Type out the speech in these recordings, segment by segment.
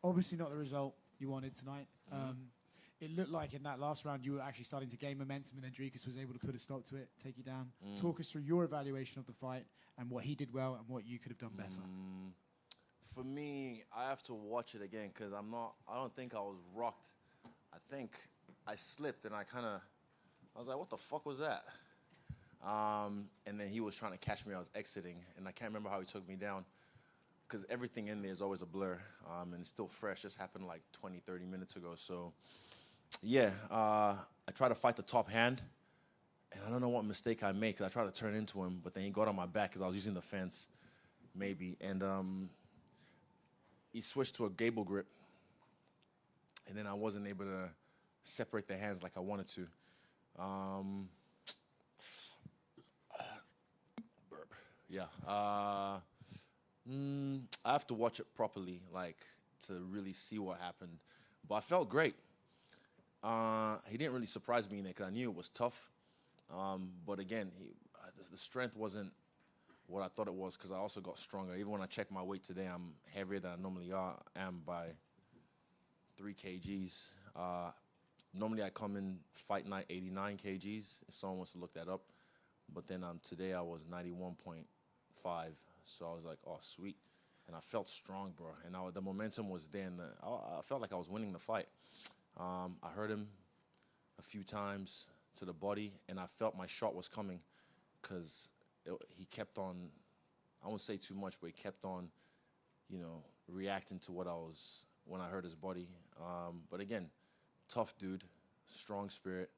Obviously not the result you wanted tonight. It looked like in that last round you were actually starting to gain momentum, and then Dricus was able to put a stop to it, take you down. Talk us through your evaluation of the fight and what he did well and what you could have done better. For me, I have to watch it again because I don't think I was rocked. I think I slipped and I was like, what the fuck was that? And then he was trying to catch me. I was exiting, and I can't remember how he took me down because everything in there is always a blur, and it's still fresh. Just happened like 20, 30 minutes ago. So, yeah, I tried to fight the top hand, and I don't know what mistake I made because I tried to turn into him, but then he got on my back because I was using the fence, maybe, and he switched to a gable grip, and then I wasn't able to separate the hands like I wanted to. Burp. Yeah. I have to watch it properly, like, to really see what happened. But I felt great. He didn't really surprise me in it because I knew it was tough. But again, the strength wasn't what I thought it was because I also got stronger. Even when I checked my weight today, I'm heavier than I normally am by 3 kgs. Normally I come in fight night 89 kgs, if someone wants to look that up. But then today I was 91.5, so I was like, oh, sweet. And I felt strong, bro. And the momentum was there, and I felt like I was winning the fight. I heard him a few times to the body, and I felt my shot was coming because he kept on, I won't say too much, but he kept on, reacting to when I heard his body. But again, tough dude, strong spirit,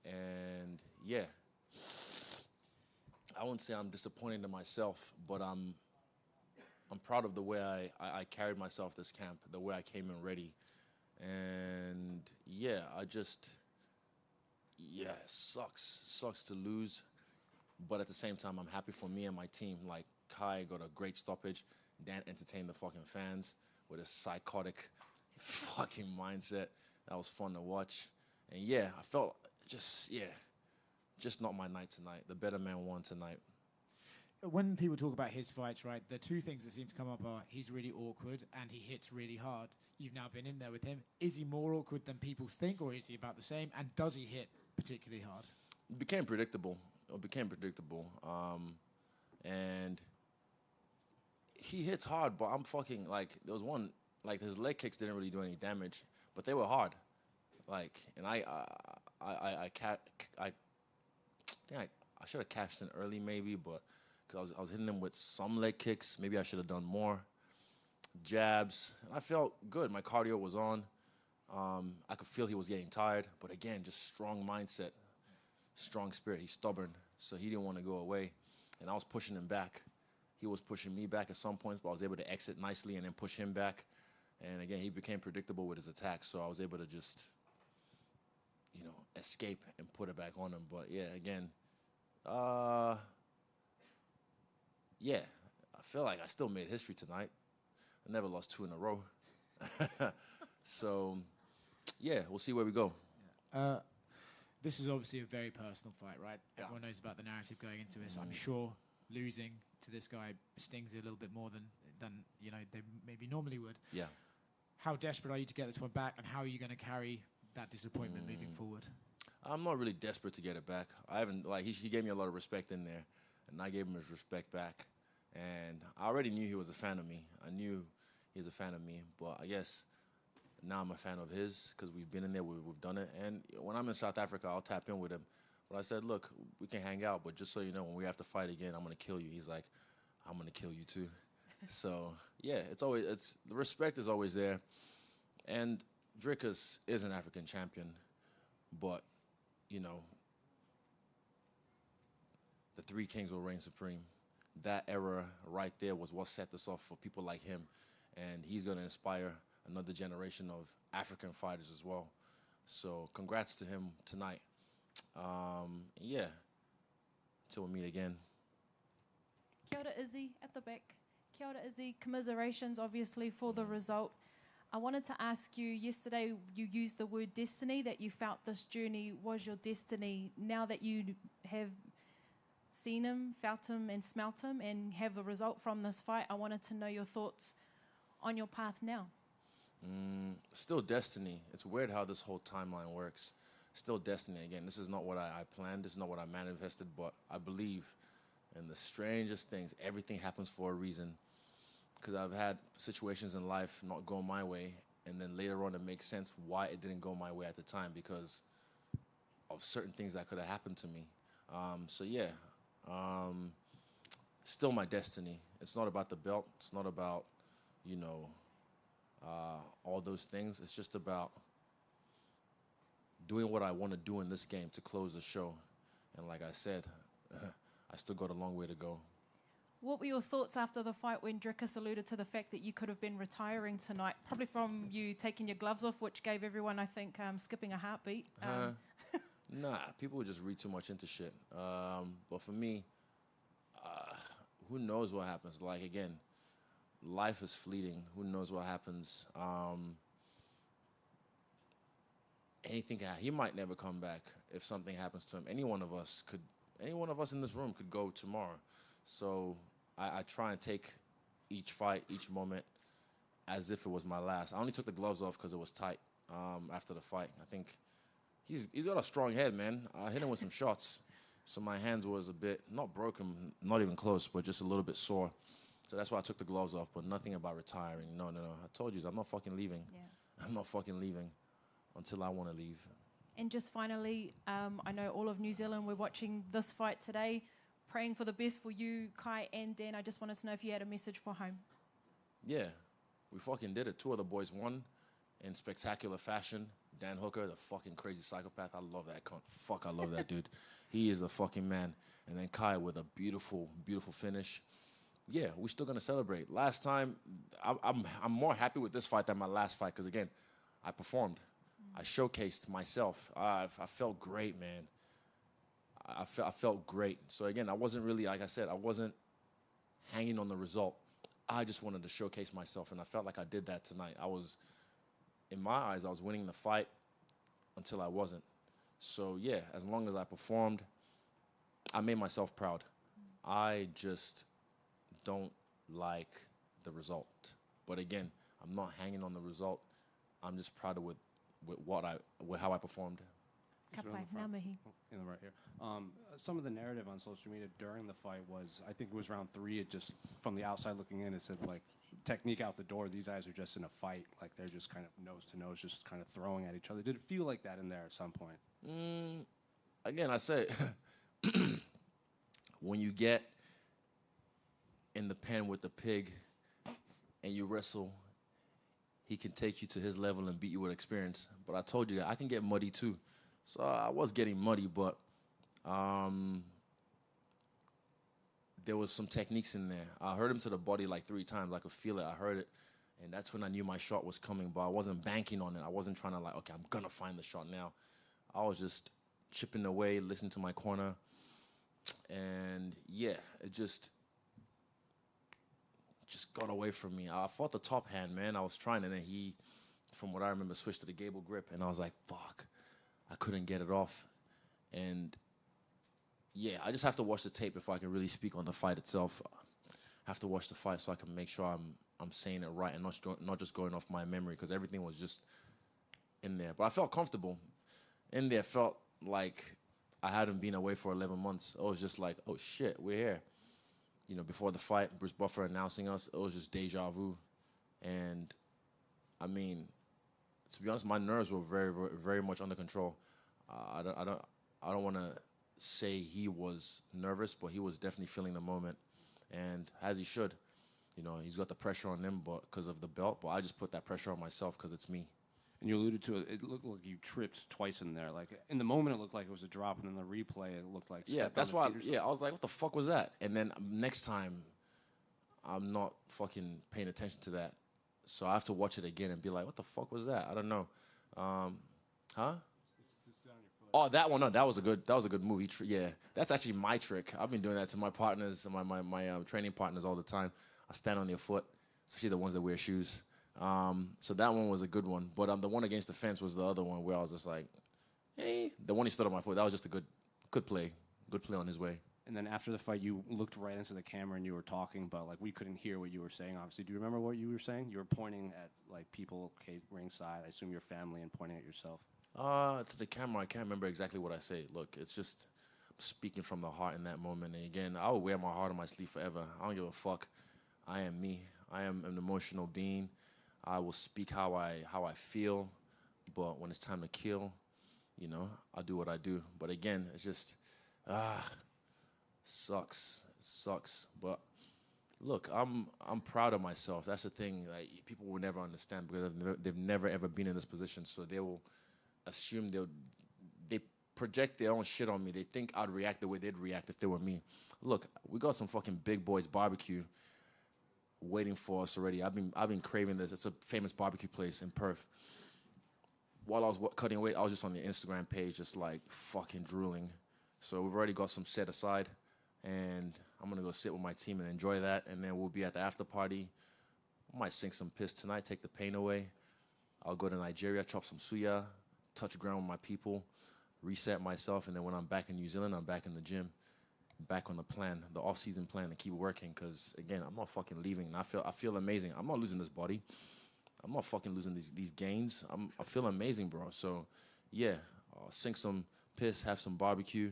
and yeah, I wouldn't say I'm disappointed in myself, but I'm proud of the way I carried myself this camp, the way I came in ready, and yeah, it sucks to lose, but at the same time, I'm happy for me and my team. Like, Kai got a great stoppage, Dan entertained the fucking fans with a psychotic fucking mindset. That was fun to watch. And yeah, I felt just not my night tonight. The better man won tonight. When people talk about his fights, right, the two things that seem to come up are he's really awkward and he hits really hard. You've now been in there with him. Is he more awkward than people think, or is he about the same? And does he hit particularly hard? It became predictable. And he hits hard, but I'm fucking, like, there was one, like, his leg kicks didn't really do any damage, but they were hard. Like, and I should have cashed in early maybe, but because I was hitting him with some leg kicks. Maybe I should have done more jabs. And I felt good. My cardio was on. I could feel he was getting tired, but again, just strong mindset, strong spirit. He's stubborn, so he didn't want to go away, and I was pushing him back. He was pushing me back at some points, but I was able to exit nicely and then push him back. And again, he became predictable with his attacks, so I was able to just, escape and put it back on him. But yeah, again, I feel like I still made history tonight. I never lost 2 in a row. So, yeah, we'll see where we go. This is obviously a very personal fight, right? Yeah. Everyone knows about the narrative going into this. I'm sure losing to this guy stings a little bit more than they maybe normally would. Yeah. How desperate are you to get this one back, and how are you going to carry that disappointment moving forward? I'm not really desperate to get it back. I haven't, he gave me a lot of respect in there, and I gave him his respect back. And I already knew he was a fan of me. I knew he was a fan of me, but I guess now I'm a fan of his because we've been in there, we've done it. And when I'm in South Africa, I'll tap in with him. But I said, look, we can hang out, but just so you know, when we have to fight again, I'm going to kill you. He's like, I'm going to kill you too. So, yeah, the respect is always there. And Dricus is an African champion, but, the 3 kings will reign supreme. That era right there was what set this off for people like him. And he's going to inspire another generation of African fighters as well. So congrats to him tonight. Yeah, till we meet again. Kia ora, Izzy, at the back. Kia ora, Izzy. Commiserations, obviously, for the result. I wanted to ask you, yesterday you used the word destiny, that you felt this journey was your destiny. Now that you have seen him, felt him, and smelt him, and have a result from this fight, I wanted to know your thoughts on your path now. Still destiny. It's weird how this whole timeline works. Still destiny. Again, this is not what I planned. This is not what I manifested, but I believe in the strangest things. Everything happens for a reason. Because I've had situations in life not go my way, and then later on it makes sense why it didn't go my way at the time because of certain things that could have happened to me. So yeah, still my destiny. It's not about the belt. It's not about, you know, all those things. It's just about doing what I want to do in this game to close the show. And like I said, I still got a long way to go. What were your thoughts after the fight when Drickus alluded to the fact that you could have been retiring tonight? Probably from you taking your gloves off, which gave everyone, I think, skipping a heartbeat. Nah, people would just read too much into shit. But for me, who knows what happens? Like, again, life is fleeting. Who knows what happens? Anything can happen. He might never come back if something happens to him. Any one of us in this room could go tomorrow. So I try and take each fight, each moment, as if it was my last. I only took the gloves off because it was tight after the fight. I think he's got a strong head, man. I hit him with some shots. So my hands was a bit, not broken, not even close, but just a little bit sore. So that's why I took the gloves off, but nothing about retiring. No. I told you, I'm not fucking leaving. Yeah. I'm not fucking leaving until I want to leave. And just finally, I know all of New Zealand, we're watching this fight today, praying for the best for you, Kai and Dan. I just wanted to know if you had a message for home. Yeah, we fucking did it. Two of the boys won in spectacular fashion. Dan Hooker, the fucking crazy psychopath. I love that cunt. Fuck, I love that dude. He is a fucking man. And then Kai with a beautiful, beautiful finish. Yeah, we're still gonna celebrate. Last time, I'm more happy with this fight than my last fight because again, I performed. I showcased myself. I felt great, man. I felt great. So again, I wasn't really, like I said, I wasn't hanging on the result. I just wanted to showcase myself, and I felt like I did that tonight. In my eyes, I was winning the fight until I wasn't. So yeah, as long as I performed, I made myself proud. I just don't like the result. But again, I'm not hanging on the result. I'm just proud of with how I performed. Kapai, Namahi. In the right here. Some of the narrative on social media during the fight was, I think it was round 3, it just, from the outside looking in, it said, like, technique out the door, these guys are just in a fight, like they're just kind of nose to nose, just kind of throwing at each other. Did it feel like that in there at some point? Again, I say, when you get in the pen with the pig and you wrestle, he can take you to his level and beat you with experience. But I told you that I can get muddy too. So I was getting muddy, but there was some techniques in there. I heard him to the body like 3 times. I could feel it. I heard it. And that's when I knew my shot was coming, but I wasn't banking on it. I wasn't trying to like, okay, I'm going to find the shot now. I was just chipping away, listening to my corner. And yeah, it just got away from me. I fought the top hand, man. I was trying, and then he, from what I remember, switched to the gable grip. And I was like, fuck. I couldn't get it off. And yeah, I just have to watch the tape if I can really speak on the fight itself. I have to watch the fight so I can make sure I'm saying it right and not just going off my memory, because everything was just in there. But I felt comfortable. In there, felt like I hadn't been away for 11 months. It was just like, oh shit, we're here. You know, before the fight, Bruce Buffer announcing us, it was just deja vu. And I mean, to be honest, my nerves were very, very, very much under control. I don't want to say he was nervous, but he was definitely feeling the moment, and as he should. You know, he's got the pressure on him, but because of the belt. But I just put that pressure on myself because it's me. And you alluded to it. It looked like you tripped twice in there. Like in the moment, it looked like it was a drop, and in the replay, it looked like that's why. I was like, what the fuck was that? And then next time, I'm not fucking paying attention to that. So I have to watch it again and be like, what the fuck was that? I don't know. Huh? Oh, that one. No, that was a good movie. Yeah, that's actually my trick. I've been doing that to my partners, my training partners all the time. I stand on their foot, especially the ones that wear shoes. So that one was a good one. But the one against the fence was the other one where I was just like, hey, the one he stood on my foot. That was just a good play on his way. And then after the fight, you looked right into the camera and you were talking, but like we couldn't hear what you were saying. Obviously, do you remember what you were saying? You were pointing at like people ringside. I assume your family, and pointing at yourself. To the camera, I can't remember exactly what I say. Look, it's just speaking from the heart in that moment. And again, I will wear my heart on my sleeve forever. I don't give a fuck. I am me. I am an emotional being. I will speak how I feel, but when it's time to kill, you know, I'll do what I do. But again, it's just sucks. It sucks. But look, I'm proud of myself. That's the thing. Like, people will never understand because they've never ever been in this position. So they will assume they project their own shit on me. They think I'd react the way they'd react if they were me. Look, we got some fucking Big Boys barbecue waiting for us already. I've been craving this. It's a famous barbecue place in Perth. While I was cutting weight, I was just on the Instagram page, just like fucking drooling. So we've already got some set aside, and I'm gonna go sit with my team and enjoy that. And then we'll be at the after party. I might sink some piss tonight, take the pain away. I'll go to Nigeria, chop some suya, touch ground with my people, reset myself, and then when I'm back in New Zealand, I'm back in the gym, back on the plan, the off-season plan, and keep working. Because again, I'm not fucking leaving. And I feel amazing. I'm not losing this body. I'm not fucking losing these gains. I feel amazing, bro. So yeah, I'll sink some piss, have some barbecue,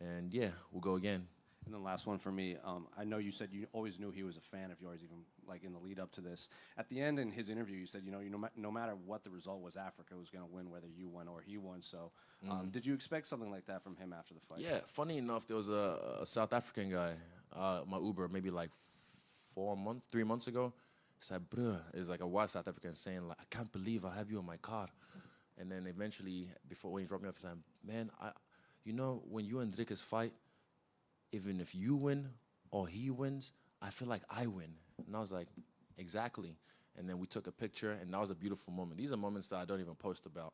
and yeah, we'll go again. And then last one for me. I know you said you always knew he was a fan of yours, even like in the lead up to this. At the end in his interview, you said, no matter what the result was, Africa was going to win, whether you won or he won. So did you expect something like that from him after the fight? Yeah, funny enough, there was a South African guy, my Uber, maybe like 3 months ago. He said, bruh, it's like a white South African saying, like, I can't believe I have you in my car. And then eventually, when he dropped me off, he said, man, when you and Dricus fight, even if you win or he wins, I feel like I win. And I was like, exactly. And then we took a picture, and that was a beautiful moment. These are moments that I don't even post about.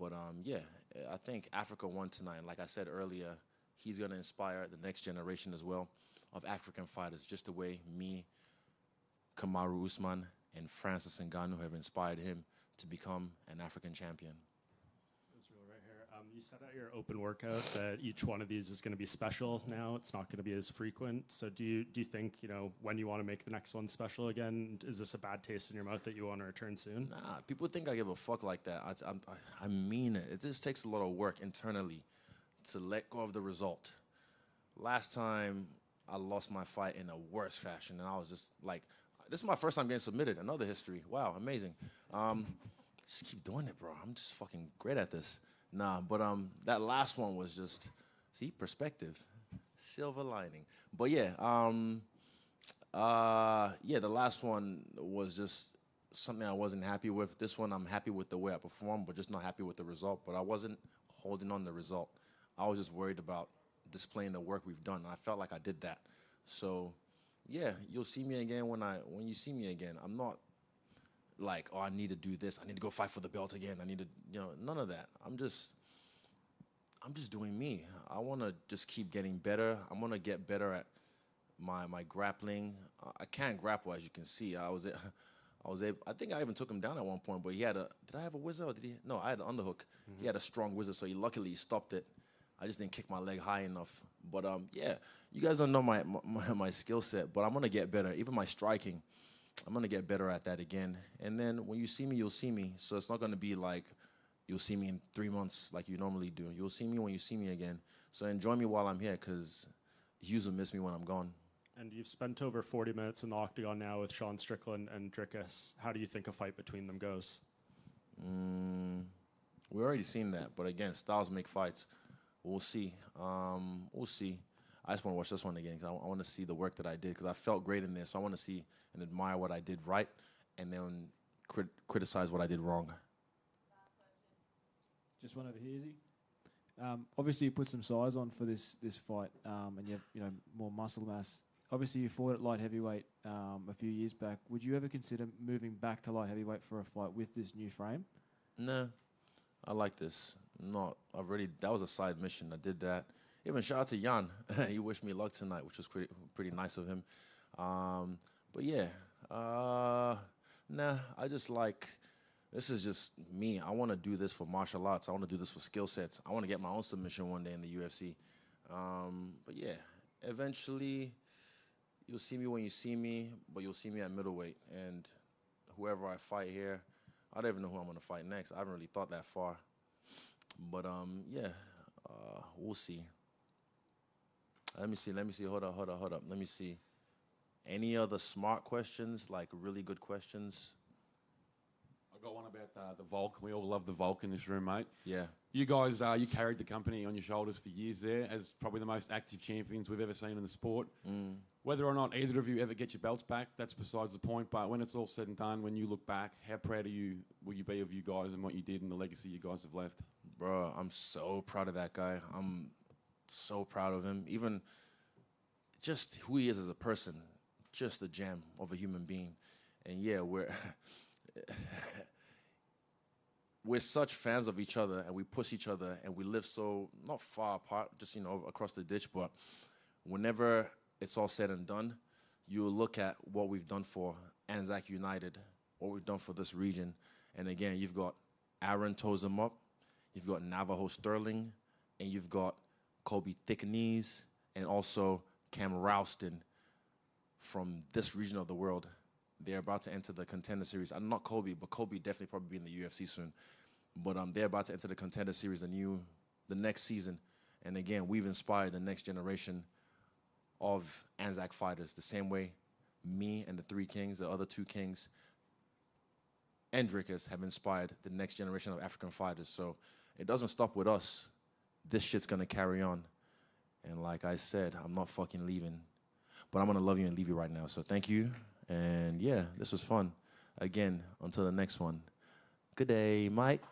But yeah, I think Africa won tonight. And like I said earlier, he's going to inspire the next generation as well of African fighters, just the way me, Kamaru Usman, and Francis Ngannou have inspired him to become an African champion. Israel, right here. You said at your open workout that each one of these is going to be special now. It's not going to be as frequent. So do you think, when you want to make the next one special again, is this a bad taste in your mouth that you want to return soon? Nah, people think I give a fuck like that. I mean it. It just takes a lot of work internally to let go of the result. Last time, I lost my fight in a worse fashion, and I was just like, this is my first time getting submitted. Another history. Wow, amazing. Just keep doing it, bro. I'm just fucking great at this. Nah, but that last one was just, see, perspective, silver lining. But yeah, the last one was just something I wasn't happy with. This one, I'm happy with the way I performed, but just not happy with the result. But I wasn't holding on the result. I was just worried about displaying the work we've done, and I felt like I did that. So yeah, you'll see me again when you see me again. I'm not like, oh, I need to do this. I need to go fight for the belt again. I need to, none of that. I'm just doing me. I want to just keep getting better. I want to get better at my grappling. I can't grapple, as you can see. I was able. I think I even took him down at one point, but he had a. Did I have a whizzer or did he? No, I had an underhook. Mm-hmm. He had a strong whizzer, so luckily he stopped it. I just didn't kick my leg high enough. But yeah, you guys don't know my skill set, but I'm gonna get better. Even my striking, I'm gonna get better at that again. And then when you see me, you'll see me. So it's not gonna be like you'll see me in 3 months like you normally do. You'll see me when you see me again. So enjoy me while I'm here, because Hughes will miss me when I'm gone. And you've spent over 40 minutes in the octagon now with Sean Strickland and Dricus. How do you think a fight between them goes? We've already seen that, but again, styles make fights. We'll see. We'll see. I just want to watch this one again because I want to see the work that I did, because I felt great in this. So I want to see and admire what I did right, and then criticize what I did wrong. Last question. Just one over here, Izzy. Obviously, you put some size on for this fight, and you have more muscle mass. Obviously, you fought at light heavyweight a few years back. Would you ever consider moving back to light heavyweight for a fight with this new frame? No, I like this. That was a side mission. I did that. Even shout out to Jan. He wished me luck tonight, which was pretty nice of him. But yeah, I just like, this is just me. I want to do this for martial arts. I want to do this for skill sets. I want to get my own submission one day in the UFC. But yeah, eventually you'll see me when you see me, but you'll see me at middleweight. And whoever I fight here, I don't even know who I'm gonna fight next. I haven't really thought that far. But yeah, we'll see. Let me see. Let me see. Hold up. Hold up. Hold up. Let me see. Any other smart questions, like really good questions? I got one about the Volk. We all love the Volk in this room, mate. Yeah. You guys, you carried the company on your shoulders for years there as probably the most active champions we've ever seen in the sport. Whether or not either of you ever get your belts back, that's besides the point. But when it's all said and done, when you look back, how proud will you be of you guys and what you did and the legacy you guys have left? Bro, I'm so proud of that guy. I'm so proud of him. Even just who he is as a person, just a gem of a human being. And yeah, we're such fans of each other, and we push each other, and we live so not far apart, just across the ditch. But whenever it's all said and done, you look at what we've done for Anzac United, what we've done for this region, and again, you've got Aaron toes him up, you've got Navajo Sterling, and you've got Kobe Thick Knees, and also Cam Ralston from this region of the world. They're about to enter the Contender Series. I'm not Kobe, but Kobe definitely probably be in the UFC soon. But they're about to enter the Contender Series, the next season. And again, we've inspired the next generation of Anzac fighters the same way me and the three kings, the other two kings, Endrickers have inspired the next generation of African fighters. So it doesn't stop with us. This shit's going to carry on. And like I said, I'm not fucking leaving. But I'm going to love you and leave you right now. So thank you. And yeah, this was fun. Again, until the next one. Good day, Mike.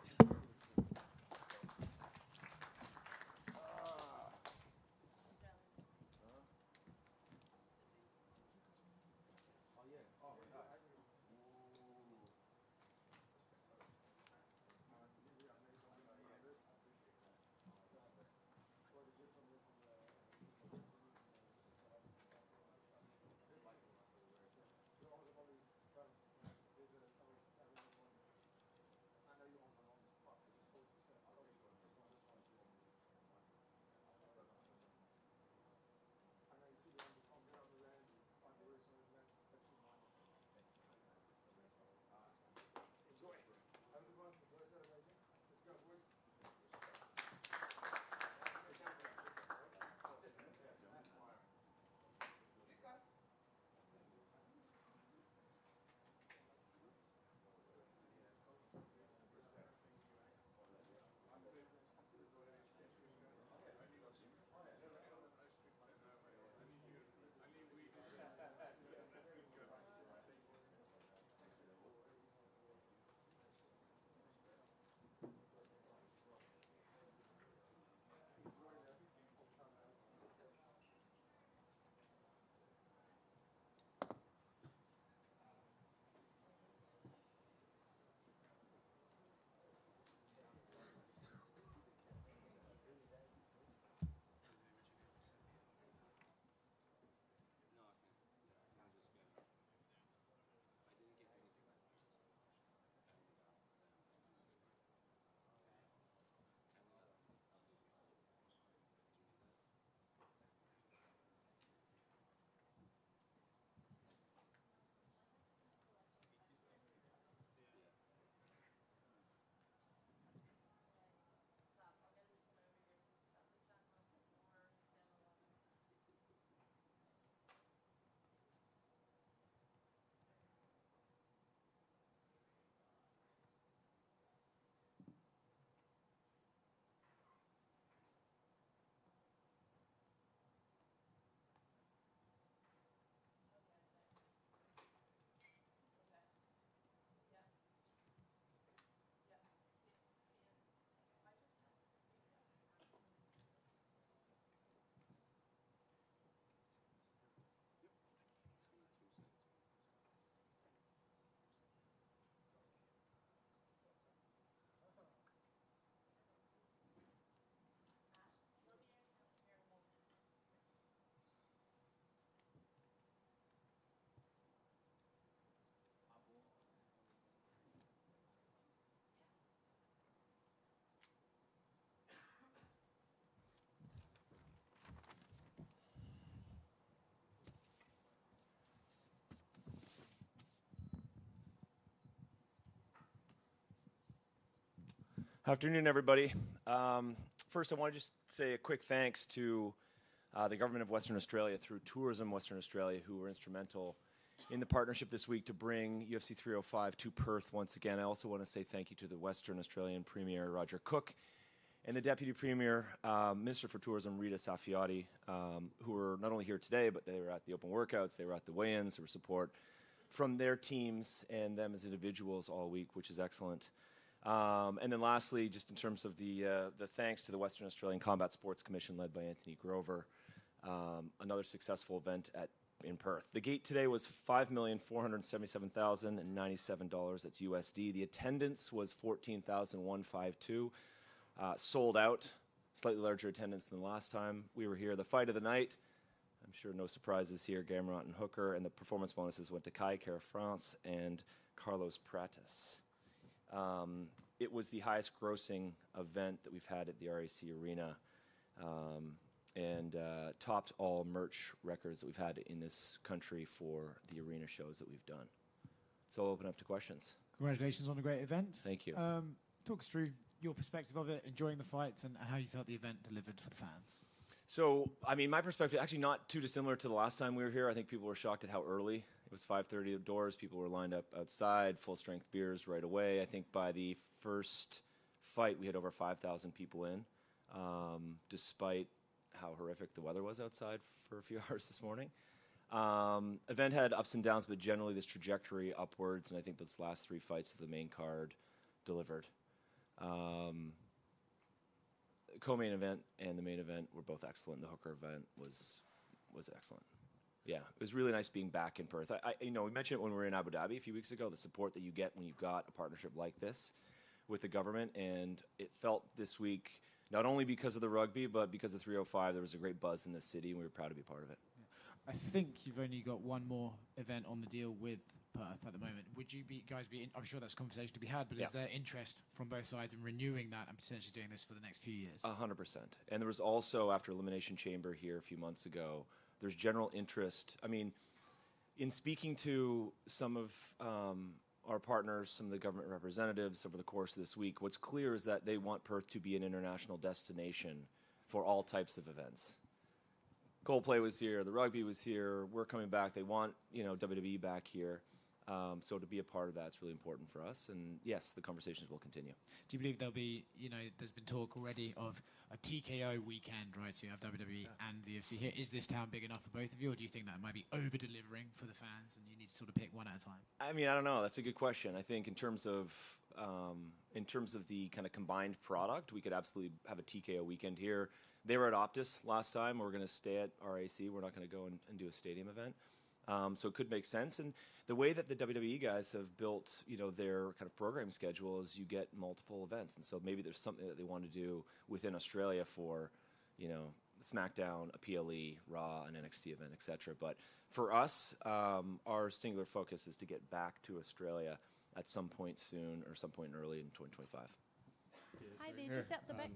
Afternoon, everybody. First, I want to just say a quick thanks to the government of Western Australia through Tourism Western Australia, who were instrumental in the partnership this week to bring UFC 305 to Perth once again. I also want to say thank you to the Western Australian Premier, Roger Cook, and the Deputy Premier, Minister for Tourism, Rita Saffiati, who were not only here today, but they were at the open workouts, they were at the weigh-ins, there was support from their teams and them as individuals all week, which is excellent. And then lastly, just in terms of the thanks to the Western Australian Combat Sports Commission led by Anthony Grover, another successful event in Perth. The gate today was $5,477,097. That's USD. The attendance was 14,152. Sold out. Slightly larger attendance than the last time we were here. The fight of the night, I'm sure no surprises here, Gamrot and Hooker, and the performance bonuses went to Kai Kara France and Carlos Pratis. It was the highest grossing event that we've had at the RAC Arena, and topped all merch records that we've had in this country for the arena shows that we've done. So I'll open up to questions. Congratulations on a great event. Thank you. Talk us through your perspective of it, enjoying the fights, and how you felt the event delivered for the fans. So, I mean, my perspective, actually not too dissimilar to the last time we were here. I think people were shocked at how early. It was 5:30 doors. People were lined up outside, full-strength beers right away. I think by the first fight, we had over 5,000 people in, despite how horrific the weather was outside for a few hours this morning. Event had ups and downs, but generally this trajectory upwards, and I think those last three fights of the main card delivered. Co-main event and the main event were both excellent. The Hooker event was excellent. Yeah, it was really nice being back in Perth. We mentioned it when we were in Abu Dhabi a few weeks ago, the support that you get when you've got a partnership like this with the government, and it felt this week, not only because of the rugby, but because of 305, there was a great buzz in the city, and we were proud to be part of it. I think you've only got one more event on the deal with Perth at the moment. Would you guys be, I'm sure that's a conversation to be had, but is there interest from both sides in renewing that and potentially doing this for the next few years? 100%. And there was also, after Elimination Chamber here a few months ago, there's general interest. I mean, in speaking to some of our partners, some of the government representatives over the course of this week, what's clear is that they want Perth to be an international destination for all types of events. Coldplay was here, the rugby was here, we're coming back, they want, WWE back here. So to be a part of that's really important for us. And yes, the conversations will continue. Do you believe there'll be, there's been talk already of a TKO weekend, right? So you have WWE and the UFC here. Is this town big enough for both of you, or do you think that might be over-delivering for the fans and you need to sort of pick one at a time? I mean, I don't know. That's a good question. I think in terms of the kind of combined product, we could absolutely have a TKO weekend here. They were at Optus last time. We're going to stay at RAC. We're not going to go and do a stadium event. So it could make sense. And the way that the WWE guys have built, their kind of program schedule is you get multiple events. And so maybe there's something that they want to do within Australia for, SmackDown, a PLE, Raw, an NXT event, etc. But for us, our singular focus is to get back to Australia at some point soon or some point early in 2025. Hi there, just out the back.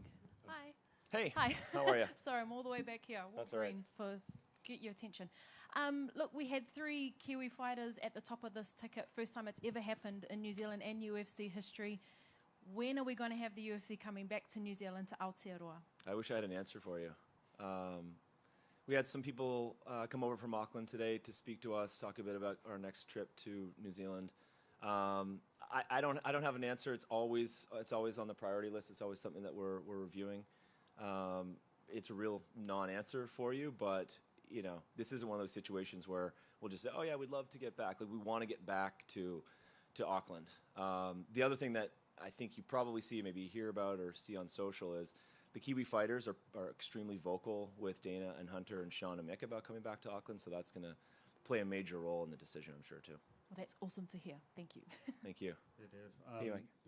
Hi. Hey. Hi. How are you? Sorry, I'm all the way back here. That's all right. Get your attention. Look, we had 3 Kiwi fighters at the top of this ticket. First time it's ever happened in New Zealand and UFC history. When are we going to have the UFC coming back to New Zealand, to Aotearoa? I wish I had an answer for you. We had some people come over from Auckland today to speak to us, talk a bit about our next trip to New Zealand. I don't have an answer. It's always on the priority list. It's always something that we're reviewing. It's a real non-answer for you, but this isn't one of those situations where we'll just say, oh yeah, we'd love to get back. Like, we want to get back to Auckland. The other thing that I think you probably see, maybe hear about or see on social, is the Kiwi fighters are extremely vocal with Dana and Hunter and Sean and Mick about coming back to Auckland, so that's going to play a major role in the decision, I'm sure, too. Well, that's awesome to hear. Thank you. Thank you. Hey, Dave.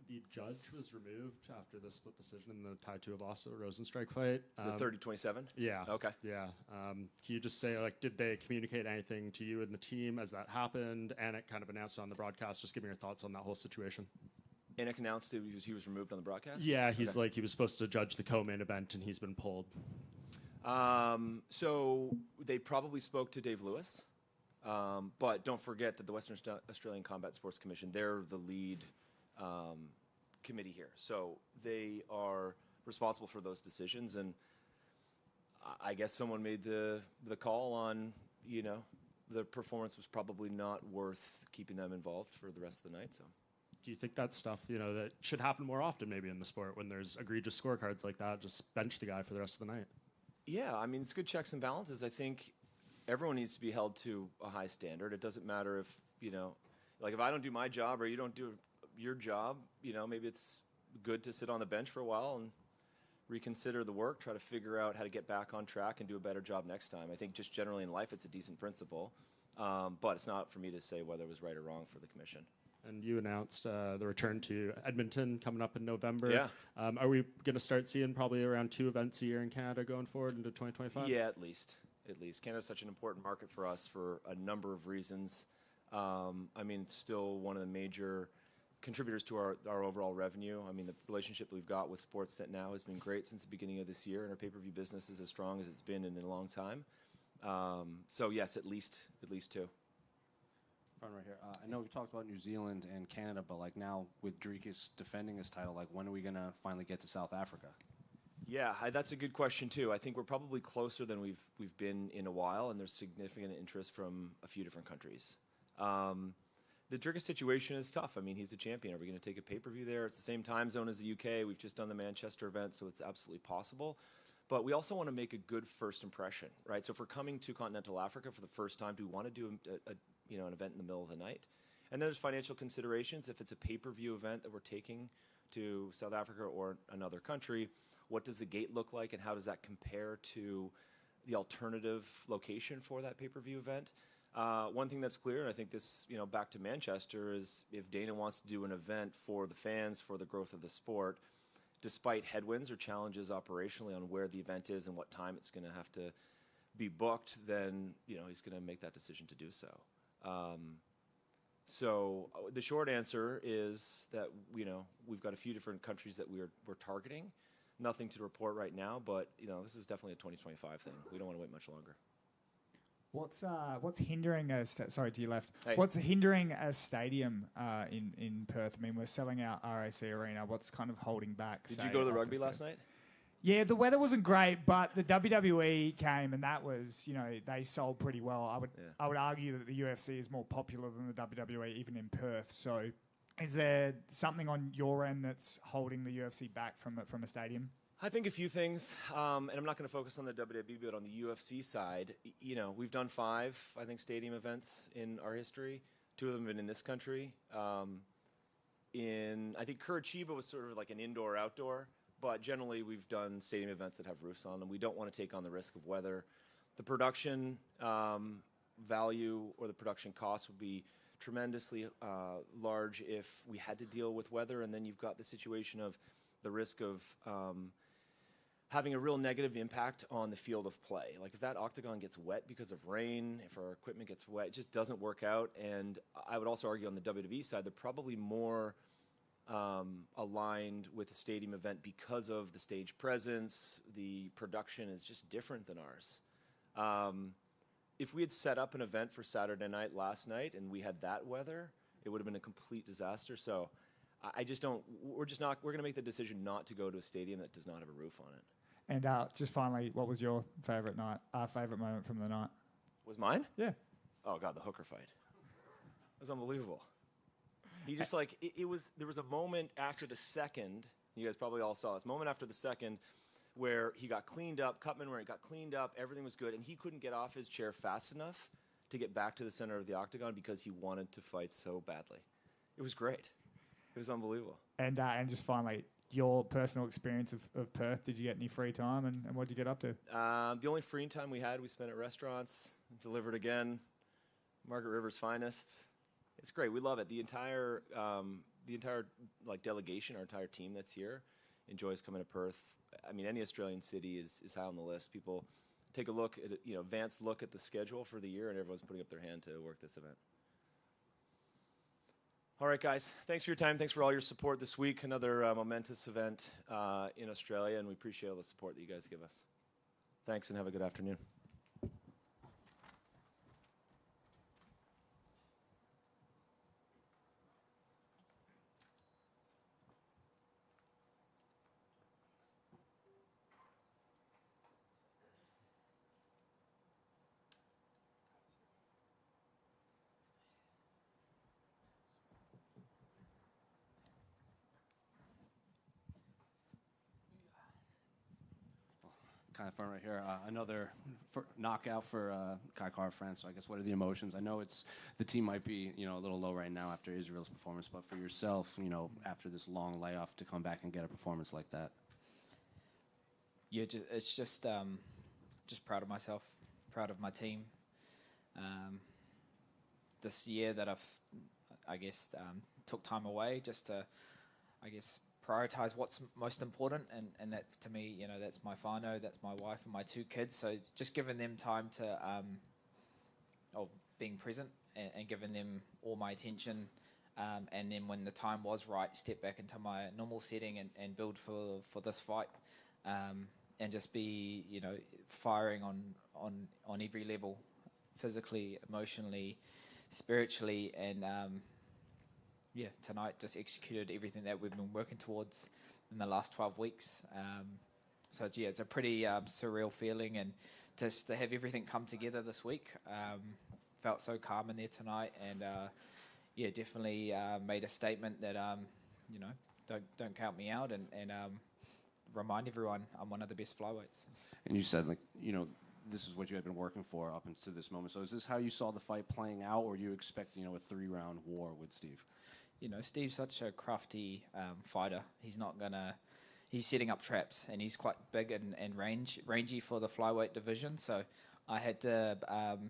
The judge was removed after the split decision in the Tai Tuivasa Rosenstrike fight. The 30-27? Yeah. Okay. Yeah. Can you just say, did they communicate anything to you and the team as that happened? Anik kind of announced on the broadcast. Just give me your thoughts on that whole situation. Anik announced he was removed on the broadcast? Yeah, he's he was supposed to judge the co-main event, and he's been pulled. So they probably spoke to Dave Lewis. But don't forget that the Western Australian Combat Sports Commission, they're the lead committee here, so they are responsible for those decisions. And I guess someone made the call on, the performance was probably not worth keeping them involved for the rest of the night. So, do you think that's stuff that should happen more often, maybe in the sport, when there's egregious scorecards like that? Just bench the guy for the rest of the night. Yeah, I mean, it's good checks and balances. I think everyone needs to be held to a high standard. It doesn't matter if if I don't do my job or you don't do your job. Maybe it's good to sit on the bench for a while and reconsider the work, try to figure out how to get back on track and do a better job next time. I think just generally in life, it's a decent principle, but it's not for me to say whether it was right or wrong for the commission. And you announced the return to Edmonton coming up in November. Yeah. Are we going to start seeing probably around 2 events a year in Canada going forward into 2025? Yeah, at least. Canada's such an important market for us for a number of reasons. It's still one of the major contributors to our overall revenue. The relationship we've got with Sportsnet now has been great since the beginning of this year, and our pay-per-view business is as strong as it's been in a long time. So yes, at least 2. Front right here. I know we've talked about New Zealand and Canada, but now with Dricus defending his title, when are we going to finally get to South Africa? Yeah, that's a good question too. I think we're probably closer than we've been in a while, and there's significant interest from a few different countries. The Dricus situation is tough. He's the champion. Are we going to take a pay-per-view there? It's the same time zone as the UK. We've just done the Manchester event, so it's absolutely possible. But we also want to make a good first impression, right? So if we're coming to continental Africa for the first time, do we want to do an event in the middle of the night? And then there's financial considerations. If it's a pay-per-view event that we're taking to South Africa or another country, what does the gate look like, and how does that compare to the alternative location for that pay-per-view event? One thing that's clear, and I think this, back to Manchester, is if Dana wants to do an event for the fans, for the growth of the sport, despite headwinds or challenges operationally on where the event is and what time it's going to have to be booked, then, he's going to make that decision to do so. So the short answer is that, we've got a few different countries that we're targeting. Nothing to report right now, but, this is definitely a 2025 thing. We don't want to wait much longer. What's hindering us? Sorry, to your left. Hey. What's hindering a stadium in Perth? We're selling out RAC Arena. What's kind of holding back? Did you go to the rugby last night? Yeah, the weather wasn't great, but the WWE came, and that was, they sold pretty well. I would argue that the UFC is more popular than the WWE, even in Perth. So, is there something on your end that's holding the UFC back from a stadium? I think a few things, and I'm not going to focus on the WWE, but on the UFC side, we've done 5, I think, stadium events in our history. 2 of them have been in this country. I think Curitiba was sort of like an indoor-outdoor, but generally we've done stadium events that have roofs on them. We don't want to take on the risk of weather. The production value or the production cost would be tremendously large if we had to deal with weather, and then you've got the situation of the risk of having a real negative impact on the field of play. Like if that octagon gets wet because of rain, if our equipment gets wet, it just doesn't work out. And I would also argue on the WWE side, they're probably more aligned with a stadium event because of the stage presence. The production is just different than ours. If we had set up an event for Saturday night last night and we had that weather, it would have been a complete disaster. So we're going to make the decision not to go to a stadium that does not have a roof on it. And just finally, what was your favorite moment from the night? Was mine? Yeah. Oh God, the hooker fight. It was unbelievable. He just there was a moment after the second, you guys probably all saw this, moment after the second where he got cleaned up, Cutman where he got cleaned up, everything was good, and he couldn't get off his chair fast enough to get back to the center of the octagon because he wanted to fight so badly. It was great. It was unbelievable. And just finally, your personal experience of Perth, did you get any free time, and what did you get up to? The only free time we had, we spent at restaurants, delivered again, Margaret River's finest. It's great. We love it. The entire delegation, our entire team that's here, enjoys coming to Perth. Any Australian city is high on the list. People take a look at advanced look at the schedule for the year, and everyone's putting up their hand to work this event. All right, guys. Thanks for your time. Thanks for all your support this week. Another momentous event in Australia, and we appreciate all the support that you guys give us. Thanks, and have a good afternoon. kind of front right here. Another knockout for Kai Kara-France. So I guess what are the emotions? I know the team might be a little low right now after Israel's performance, but for yourself, after this long layoff to come back and get a performance like that. Yeah, it's just proud of myself, proud of my team. This year that I guess took time away just to, I guess, prioritize what's most important, and that to me, that's my whānau, that's my wife and my 2 kids. So just giving them time to, being present and giving them all my attention, and then when the time was right, step back into my normal setting and build for this fight, and just be firing on every level, physically, emotionally, spiritually, and tonight just executed everything that we've been working towards in the last 12 weeks. So it's a pretty surreal feeling, and just to have everything come together this week. Felt so calm in there tonight, and definitely made a statement that don't count me out, and remind everyone I'm one of the best flyweights. And you said this is what you had been working for up until this moment. So is this how you saw the fight playing out, or were you expecting a 3-round war with Steve? Steve's such a crafty fighter. He's setting up traps, and he's quite big and rangy for the flyweight division. So I had to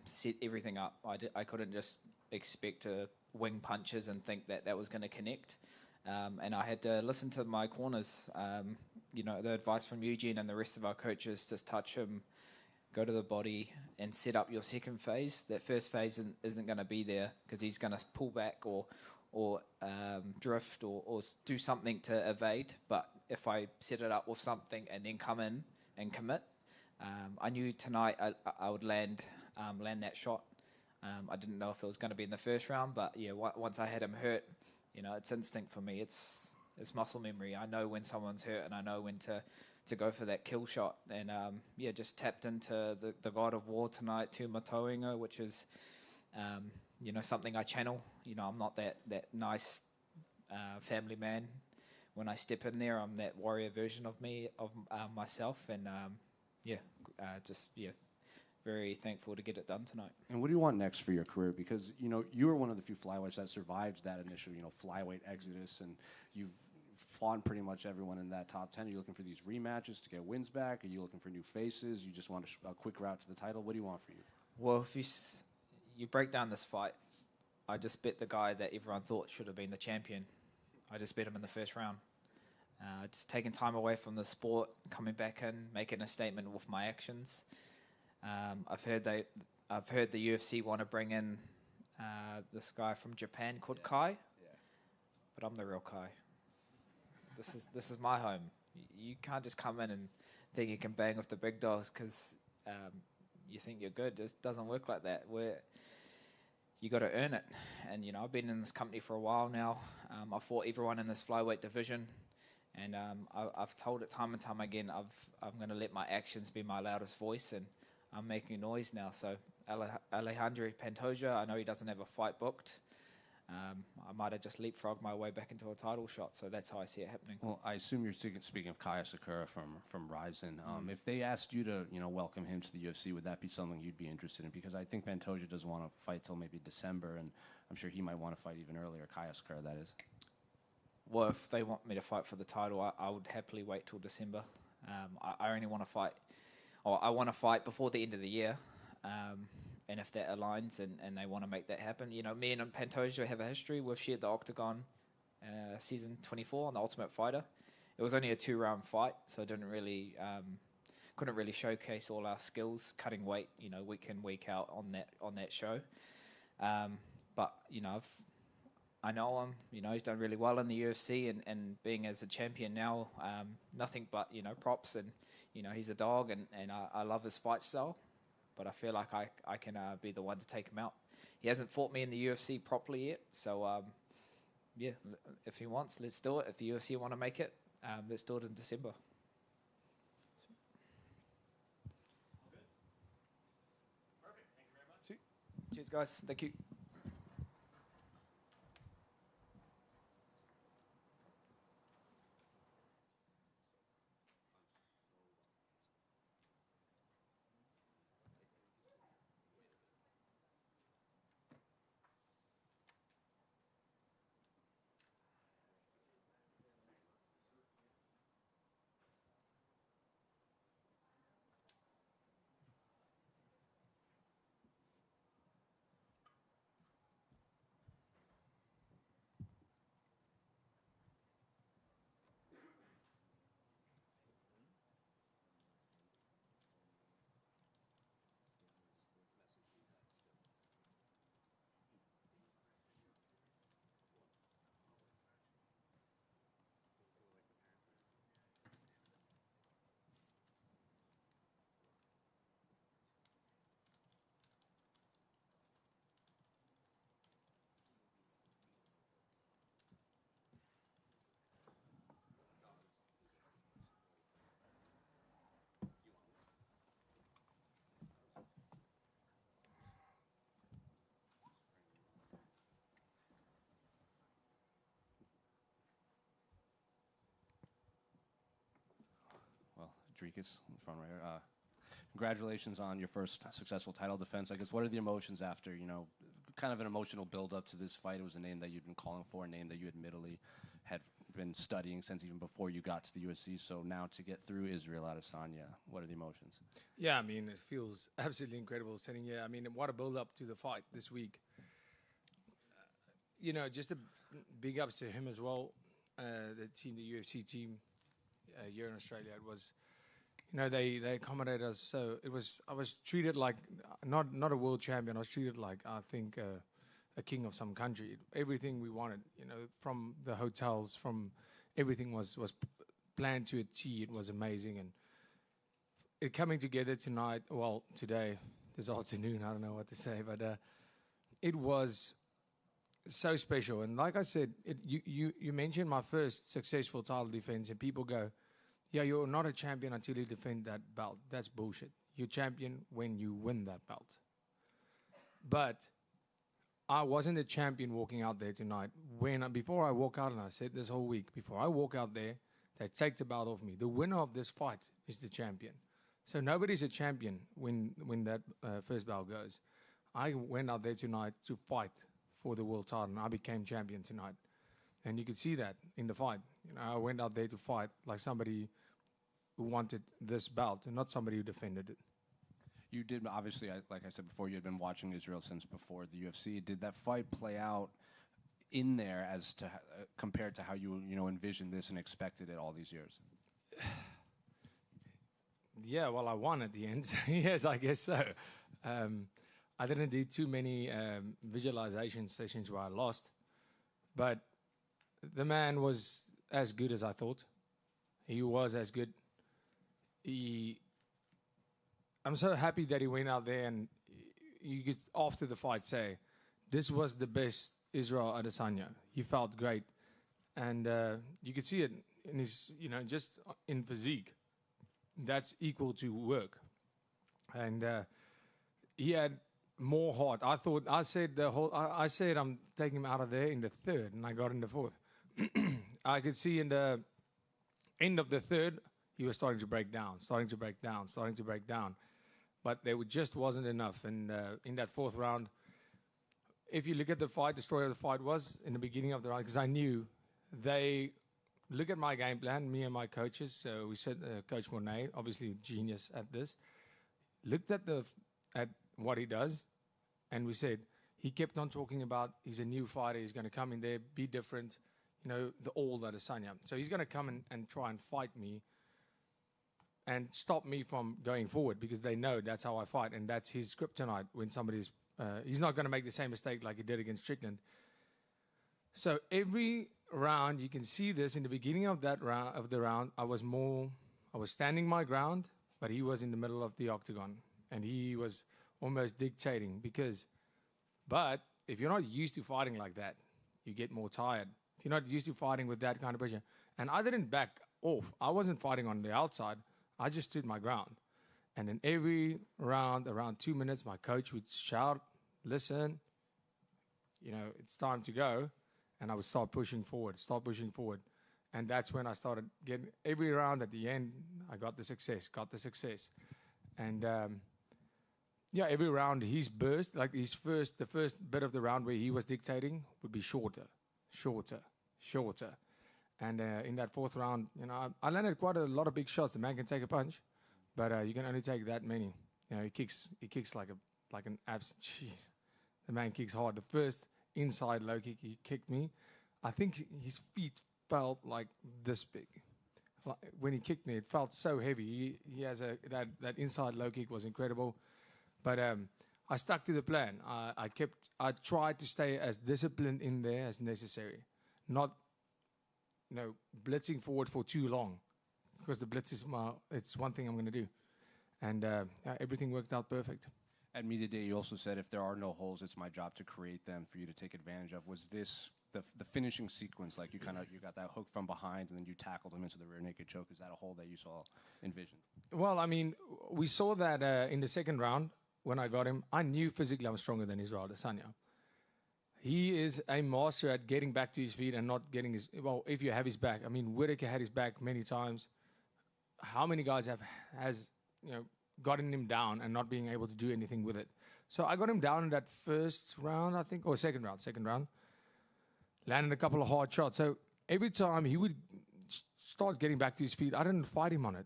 set everything up. I couldn't just expect to wing punches and think that was going to connect. And I had to listen to my corners. The advice from Eugene and the rest of our coaches, just touch him, go to the body, and set up your second phase. That first phase isn't going to be there because he's going to pull back or drift or do something to evade. But if I set it up with something and then come in and commit, I knew tonight I would land that shot. I didn't know if it was going to be in the first round, but once I had him hurt, it's instinct for me. It's muscle memory. I know when someone's hurt, and I know when to go for that kill shot. And just tapped into the God of War tonight, Tū Matoinga, which is something I channel. I'm not that nice family man. When I step in there, I'm that warrior version of myself, and very thankful to get it done tonight. And what do you want next for your career? Because you were one of the few flyweights that survived that initial flyweight exodus, and you've fought pretty much everyone in that top 10. Are you looking for these rematches to get wins back? Are you looking for new faces? You just want a quick route to the title? What do you want for you? Well, if you break down this fight, I just bet the guy that everyone thought should have been the champion. I just bet him in the first round. It's taking time away from the sport, coming back in, making a statement with my actions. I've heard the UFC want to bring in this guy from Japan called Kai, but I'm the real Kai. This is my home. You can't just come in and think you can bang with the big dogs because you think you're good. It doesn't work like that. You got to earn it. And I've been in this company for a while now. I fought everyone in this flyweight division, and I've told it time and time again. I'm going to let my actions be my loudest voice, and I'm making noise now. So Alejandro Pantoja, I know he doesn't have a fight booked. I might have just leapfrogged my way back into a title shot, so that's how I see it happening. Well, I assume you're speaking of Kaya Sakura from Ryzen. If they asked you to, welcome him to the UFC, would that be something you'd be interested in? Because I think Pantoja doesn't want to fight till maybe December, and I'm sure he might want to fight even earlier. Kaya Sakura, that is. Well, if they want me to fight for the title, I would happily wait till December. I only want to fight, or I want to fight before the end of the year. And if that aligns and they want to make that happen, me and Pantoja have a history. We've shared the octagon season 24 on The Ultimate Fighter. It was only a 2-round fight, so it didn't really couldn't really showcase all our skills cutting weight, week in, week out on that show. But I know him. He's done really well in the UFC, and being as a champion now, nothing but props, and he's a dog, and I love his fight style. But I feel like I can be the one to take him out. He hasn't fought me in the UFC properly yet, so if he wants, let's do it. If the UFC want to make it, let's do it in December. Perfect. Thank you very much. Cheers, guys. Thank you. Dricus, in front right here. Congratulations on your first successful title defense. I guess, what are the emotions after, kind of an emotional build-up to this fight? It was a name that you'd been calling for, a name that you admittedly had been studying since even before you got to the UFC. So now to get through Israel Adesanya, what are the emotions? Yeah, I mean, it feels absolutely incredible sitting here. I mean, what a build-up to the fight this week. Just a big ups to him as well, the UFC team here in Australia. It was, they accommodated us. So I was treated like not a world champion. I was treated like, I think, a king of some country. Everything we wanted, from the hotels, from everything was planned to a T. It was amazing, and it coming together today, this afternoon. I don't know what to say, but it was so special. And like I said, you mentioned my first successful title defense, and people go, yeah, you're not a champion until you defend that belt. That's bullshit. You're champion when you win that belt. But I wasn't a champion walking out there tonight. Before I walk out, and I said this whole week, before I walk out there, they take the belt off me. The winner of this fight is the champion. So nobody's a champion when that first belt goes. I went out there tonight to fight for the world title, and I became champion tonight. And you could see that in the fight. I went out there to fight like somebody who wanted this belt and not somebody who defended it. You did, obviously, like I said before, you had been watching Israel since before the UFC. Did that fight play out in there as to compared to how you envisioned this and expected it all these years? Yeah, well, I won at the end. Yes, I guess so. I didn't do too many visualization sessions where I lost, but the man was as good as I thought. He was as good. I'm so happy that he went out there, and you could, after the fight, say, this was the best Israel Adesanya. He felt great. And you could see it in his, just in physique. That's equal to work. And he had more heart. I said I'm taking him out of there in the third, and I got in the fourth. I could see in the end of the third, he was starting to break down. But there just wasn't enough. And in that fourth round, if you look at the fight, the story of the fight was in the beginning of the round, because I knew they look at my game plan, me and my coaches. So we said, Coach Monet, obviously genius at this, looked at what he does, and we said, he kept on talking about he's a new fighter, he's going to come in there, be different, the old Adesanya. So he's going to come and try and fight me and stop me from going forward, because they know that's how I fight, and that's his kryptonite when somebody's he's not going to make the same mistake like he did against Strickland. So every round, you can see this in the beginning of the round, I was standing my ground, but he was in the middle of the octagon, and he was almost dictating but if you're not used to fighting like that, you get more tired. If you're not used to fighting with that kind of pressure. And I didn't back off. I wasn't fighting on the outside. I just stood my ground. And in every round, around 2 minutes, my coach would shout, listen, it's time to go. And I would start pushing forward. And that's when I started getting, every round at the end, I got the success. And every round his burst, like the first bit of the round where he was dictating would be shorter. And in that fourth round, I landed quite a lot of big shots. The man can take a punch, but you can only take that many. He kicks like an abs. Jeez, the man kicks hard. The first inside low kick he kicked me, I think his feet felt like this big. When he kicked me, it felt so heavy. He has that inside low kick was incredible, but I stuck to the plan. I tried to stay as disciplined in there as necessary, not blitzing forward for too long, because the blitz is it's one thing I'm going to do, and everything worked out perfect. At media day, you also said if there are no holes, it's my job to create them for you to take advantage of. Was this the finishing sequence, like you got that hook from behind and then you tackled him into the rear naked choke? Is that a hole that you saw envisioned? Well, I mean, we saw that in the second round when I got him. I knew physically I'm stronger than Israel Adesanya. He is a master at getting back to his feet and not getting his... Well, if you have his back. I mean, Whittaker had his back many times. how many guys has gotten him down and not being able to do anything with it. So I got him down in that first round, I think, or second round. Landed a couple of hard shots. So every time he would start getting back to his feet, I didn't fight him on it.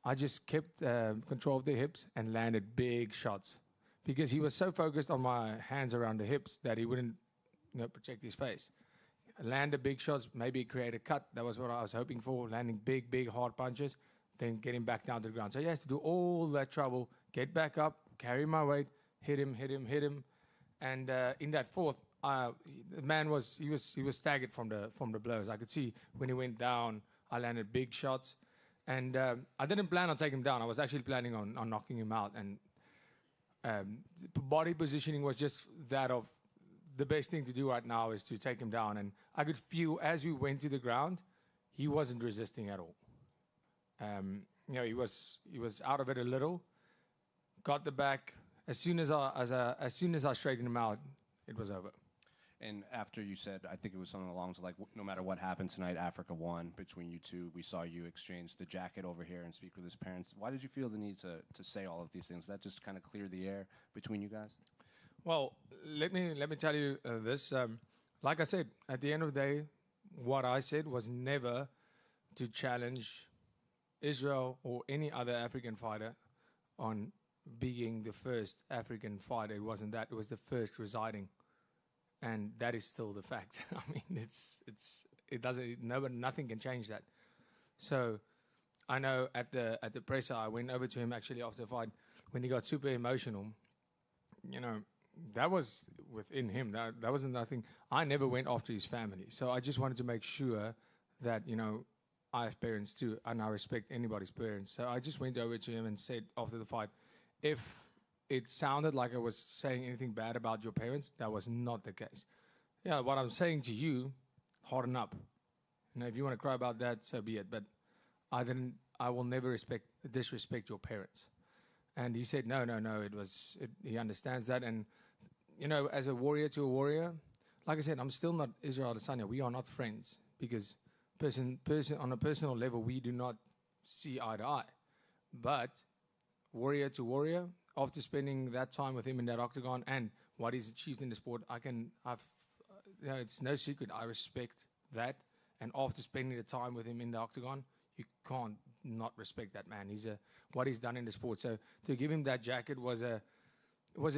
I just kept control of the hips and landed big shots because he was so focused on my hands around the hips that he wouldn't protect his face. Landed big shots, maybe create a cut. That was what I was hoping for, landing big, hard punches, then getting back down to the ground. So he has to do all that trouble, get back up, carry my weight, hit him. And in that fourth, the man was staggered from the blows. I could see when he went down, I landed big shots. And I didn't plan on taking him down. I was actually planning on knocking him out. And body positioning was just that of the best thing to do right now is to take him down. And I could feel as we went to the ground, he wasn't resisting at all. He was out of it a little. Got the back. As soon as I straightened him out, it was over. And after you said, I think it was something along like, no matter what happened tonight, Africa won between you two. We saw you exchange the jacket over here and speak with his parents. Why did you feel the need to say all of these things? That just kind of cleared the air between you guys? Well, let me tell you this. Like I said, at the end of the day, what I said was never to challenge Israel or any other African fighter on being the first African fighter. It wasn't that. It was the first residing. And that is still the fact. I mean, nothing can change that. So I know at the presser, I went over to him actually after the fight when he got super emotional. That was within him. That wasn't nothing. I never went after his family. So I just wanted to make sure that, I have parents too, and I respect anybody's parents. So I just went over to him and said after the fight, if it sounded like I was saying anything bad about your parents, that was not the case. Yeah, what I'm saying to you, harden up. If you want to cry about that, so be it. But I will never disrespect your parents. And he said, no, he understands that. And, as a warrior to a warrior, like I said, I'm still not Israel Adesanya. We are not friends because on a personal level, we do not see eye to eye. But warrior to warrior, after spending that time with him in that octagon and what he's achieved in the sport, it's no secret. I respect that. And after spending the time with him in the octagon, you can't not respect that man. What he's done in the sport. So to give him that jacket was a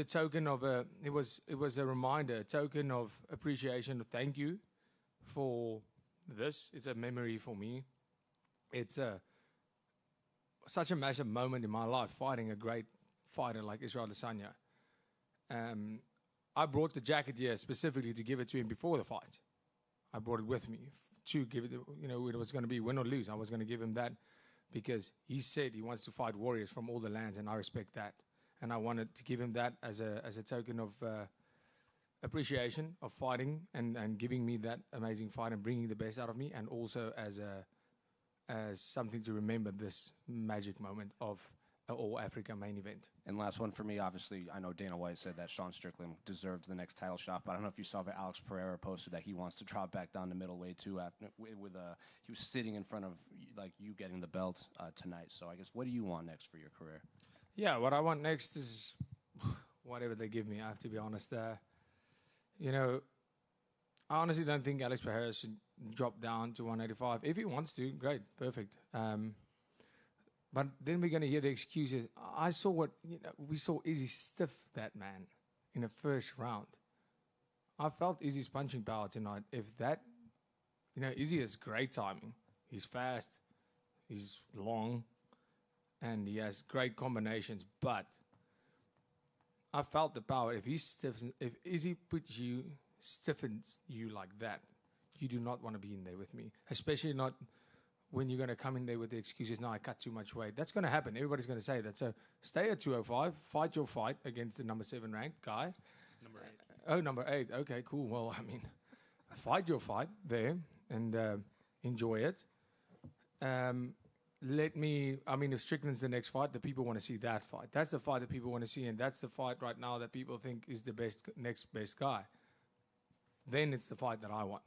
token of it was a reminder, a token of appreciation. Thank you for this. It's a memory for me. It's such a massive moment in my life, fighting a great fighter like Israel Adesanya. I brought the jacket here specifically to give it to him before the fight. I brought it with me to give it, it was going to be win or lose. I was going to give him that because he said he wants to fight warriors from all the lands, and I respect that. And I wanted to give him that as a token of appreciation of fighting and giving me that amazing fight and bringing the best out of me, and also as something to remember this magic moment of All-Africa main event. And last one for me, obviously, I know Dana White said that Sean Strickland deserves the next title shot, but I don't know if you saw that Alex Pereira posted that he wants to drop back down to middleweight too. He was sitting in front of you getting the belt tonight. So I guess, what do you want next for your career? Yeah, what I want next is whatever they give me. I have to be honest. I honestly don't think Alex Pereira should drop down to 185. If he wants to, great, perfect. But then we're going to hear the excuses. I saw we saw Izzy stiff that man in the first round. I felt Izzy's punching power tonight. If that, Izzy has great timing. He's fast, he's long, and he has great combinations. But I felt the power. If Izzy stiffens you like that, you do not want to be in there with me, especially not when you're going to come in there with the excuses, no, I cut too much weight. That's going to happen. Everybody's going to say that. So stay at 205, fight your fight against the number 7 ranked guy. Number 8. Oh, number 8. Okay, cool. Well, fight your fight there and enjoy it. If Strickland's the next fight, the people want to see that fight. That's the fight that people want to see, and that's the fight right now that people think is the next best guy. Then it's the fight that I want.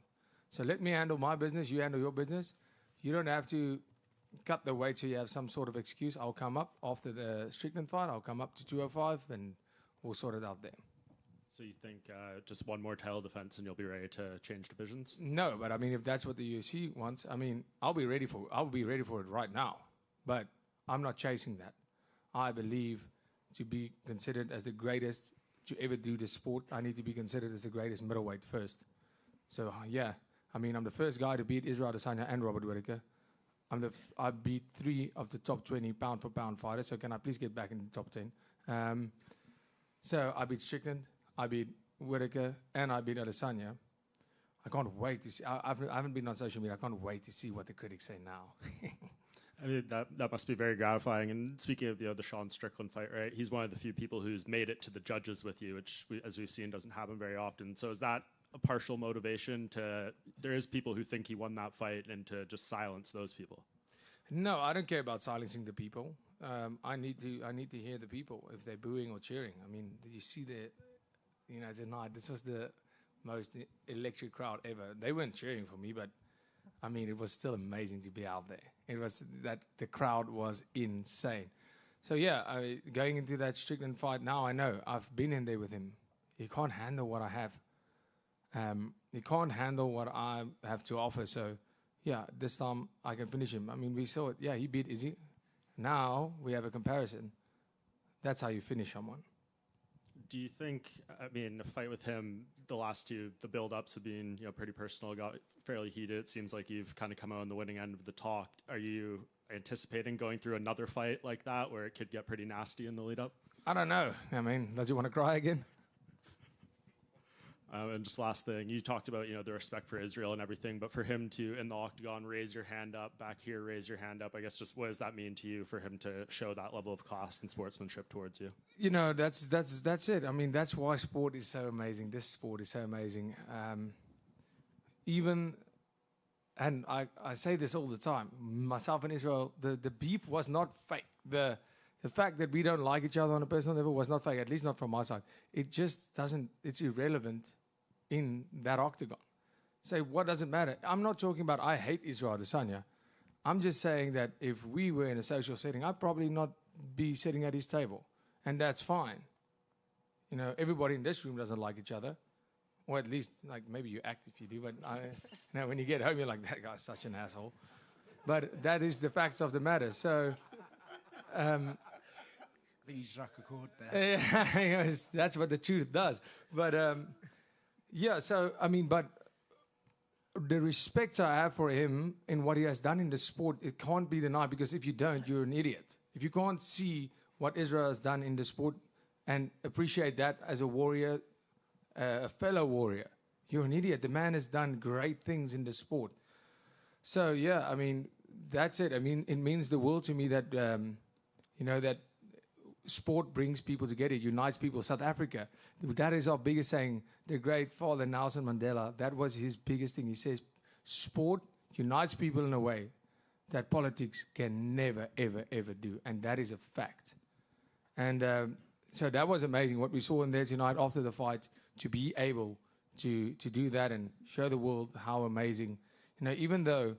So let me handle my business, you handle your business. You don't have to cut the weight so you have some sort of excuse. I'll come up after the Strickland fight. I'll come up to 205 and we'll sort it out there. So you think just one more title defense and you'll be ready to change divisions? No, but I mean, if that's what the UFC wants, I mean, I'll be ready for it right now. But I'm not chasing that. I believe to be considered as the greatest to ever do this sport, I need to be considered as the greatest middleweight first. So yeah, I mean, I'm the first guy to beat Israel Adesanya and Robert Whittaker. I beat 3 of the top 20 pound for pound fighters. So can I please get back in the top 10? So I beat Strickland, I beat Whittaker, and I beat Adesanya. I can't wait to see. I haven't been on social media. I can't wait to see what the critics say now. I mean, that must be very gratifying. And speaking of the Sean Strickland fight, right? He's one of the few people who's made it to the judges with you, which, as we've seen, doesn't happen very often. So is that a partial motivation to? There is people who think he won that fight, and to just silence those people. No, I don't care about silencing the people. I need to hear the people if they're booing or cheering. I mean, did you see tonight? This was the most electric crowd ever. They weren't cheering for me, but I mean, it was still amazing to be out there. It was that the crowd was insane. So yeah, going into that Strickland fight now, I know I've been in there with him. He can't handle what I have. He can't handle what I have to offer. So yeah, this time I can finish him. I mean, we saw it. Yeah, he beat Izzy. Now we have a comparison. That's how you finish someone. Do you think, I mean, a fight with him, the last two, the build-ups have been, pretty personal, got fairly heated. It seems like you've kind of come out on the winning end of the talk. Are you anticipating going through another fight like that where it could get pretty nasty in the lead-up? I don't know. I mean, does he want to cry again? And just last thing, you talked about, the respect for Israel and everything, but for him to, in the octagon, raise your hand up, back here, raise your hand up, I guess just what does that mean to you for him to show that level of class and sportsmanship towards you? That's it. I mean, that's why sport is so amazing. This sport is so amazing. And I say this all the time, myself and Israel, the beef was not fake. The fact that we don't like each other on a personal level was not fake, at least not from my side. It just doesn't, it's irrelevant in that octagon. Say, what does it matter? I'm not talking about I hate Israel Adesanya. I'm just saying that if we were in a social setting, I'd probably not be sitting at his table. And that's fine. Everybody in this room doesn't like each other. Or at least, like, maybe you act if you do. But when you get home, you're like, that guy's such an asshole. But that is the facts of the matter. So... I think he struck a chord there. That's what the truth does. But, but the respect I have for him and what he has done in the sport, it can't be denied, because if you don't, you're an idiot. If you can't see what Israel has done in the sport and appreciate that as a warrior, a fellow warrior, you're an idiot. The man has done great things in the sport. So, yeah, I mean, that's it. I mean, it means the world to me that... that sport brings people together, unites people. South Africa, that is our biggest saying. The great father, Nelson Mandela, that was his biggest thing. He says, sport unites people in a way that politics can never, ever, ever do. And that is a fact. And so that was amazing, what we saw in there tonight after the fight, to be able to do that and show the world how amazing. Even though